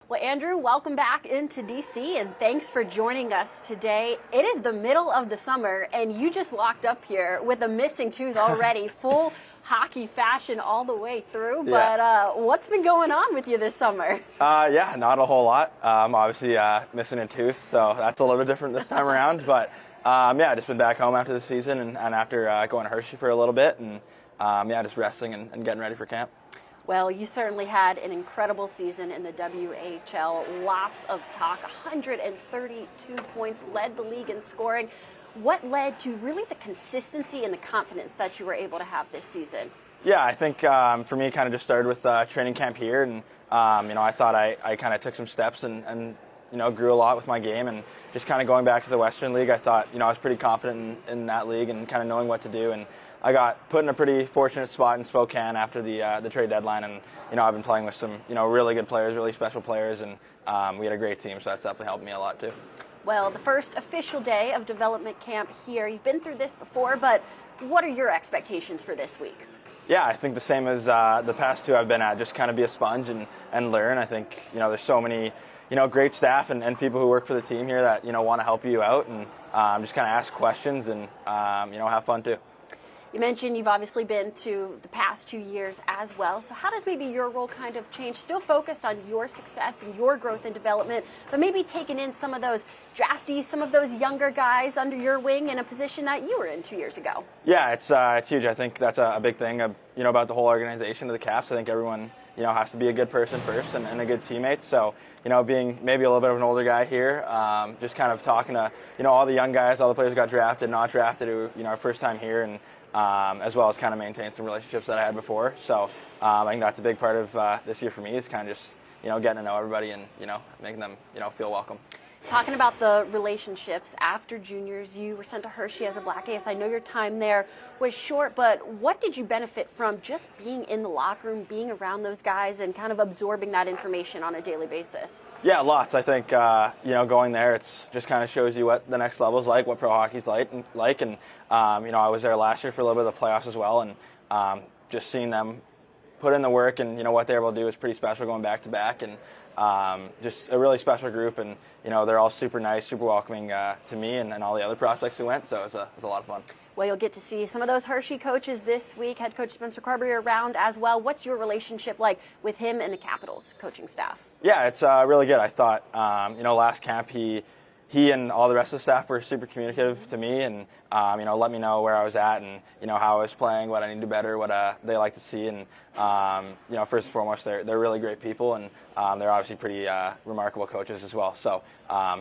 Well, Andrew, welcome back into DC, and thanks for joining us today. It is the middle of the summer, and you just walked up here with a missing tooth already, full hockey fashion all the way through. Yeah. But what's been going on with you this summer? Yeah, not a whole lot. Obviously missing a tooth, so that's a little bit different this time around. But yeah, just been back home after the season and after going to Hershey for a little bit, and yeah, just resting and getting ready for camp. Well, you certainly had an incredible season in the WHL. Lots of talk, 132 points, led the league in scoring. What led to really the consistency and the confidence that you were able to have this season? Yeah, I think for me, it kind of just started with training camp here, and I thought I kind of took some steps and grew a lot with my game, and just kind of going back to the Western League, I thought I was pretty confident in that league and kind of knowing what to do, and I got put in a pretty fortunate spot in Spokane after the trade deadline, and I've been playing with some really good players, really special players, and we had a great team, so that's definitely helped me a lot too. Well, the first official day of development camp here. You've been through this before, but what are your expectations for this week? Yeah, I think the same as the past two I've been at, just kind of be a sponge and learn. I think there's so many great staff and people who work for the team here that want to help you out, and just kind of ask questions and have fun too. You mentioned you've obviously been to the past 2 years as well. So how does maybe your role kind of change? Still focused on your success and your growth and development, but maybe taking in some of those draftees, some of those younger guys under your wing in a position that you were in 2 years ago. Yeah, it's huge. I think that's a big thing, about the whole organization of the Caps. I think everyone, has to be a good person first and a good teammate. So, being maybe a little bit of an older guy here, just kind of talking to, all the young guys, all the players who got drafted, not drafted, who, our first time here, and as well as kind of maintain some relationships that I had before. So I think that's a big part of this year for me, is kind of just, getting to know everybody and, making them, feel welcome. Talking about the relationships, after juniors, you were sent to Hershey as a Black Ace. I know your time there was short, but what did you benefit from just being in the locker room, being around those guys, and kind of absorbing that information on a daily basis? Yeah, lots. I think, going there, it's just kind of shows you what the next level is like, what pro hockey's like. And I was there last year for a little bit of the playoffs as well, and just seeing them put in the work and, what they're able to do is pretty special, going back to back. And just a really special group, and they're all super nice, super welcoming to me and all the other prospects who went, so it was a lot of fun. Well, you'll get to see some of those Hershey coaches this week. Head coach Spencer Carberry around as well. What's your relationship like with him and the Capitals coaching staff? Yeah, it's really good. I thought last camp he and all the rest of the staff were super communicative to me, and let me know where I was at and how I was playing, what I needed to do better, what they like to see, and first and foremost, they're really great people, and they're obviously pretty remarkable coaches as well. So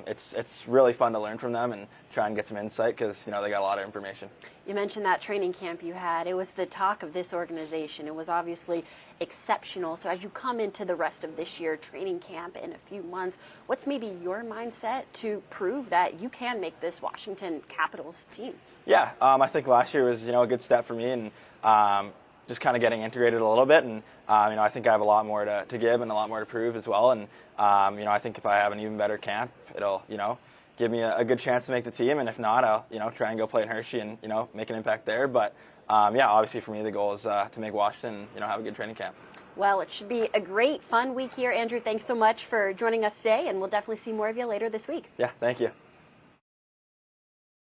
it's really fun to learn from them and try and get some insight, because they got a lot of information. You mentioned that training camp you had. It was the talk of this organization. It was obviously exceptional. So as you come into the rest of this year, training camp in a few months, what's maybe your mindset to prove that you can make this Washington Capitals team? Yeah, I think last year was a good step for me, and just kind of getting integrated a little bit, and I think I have a lot more to give and a lot more to prove as well, and I think if I have an even better camp, it'll give me a good chance to make the team, and if not, I'll try and go play in Hershey and make an impact there. But yeah, obviously for me the goal is to make Washington have a good training camp. Well, it should be a great, fun week here. Andrew, thanks so much for joining us today, and we'll definitely see more of you later this week. Yeah, thank you.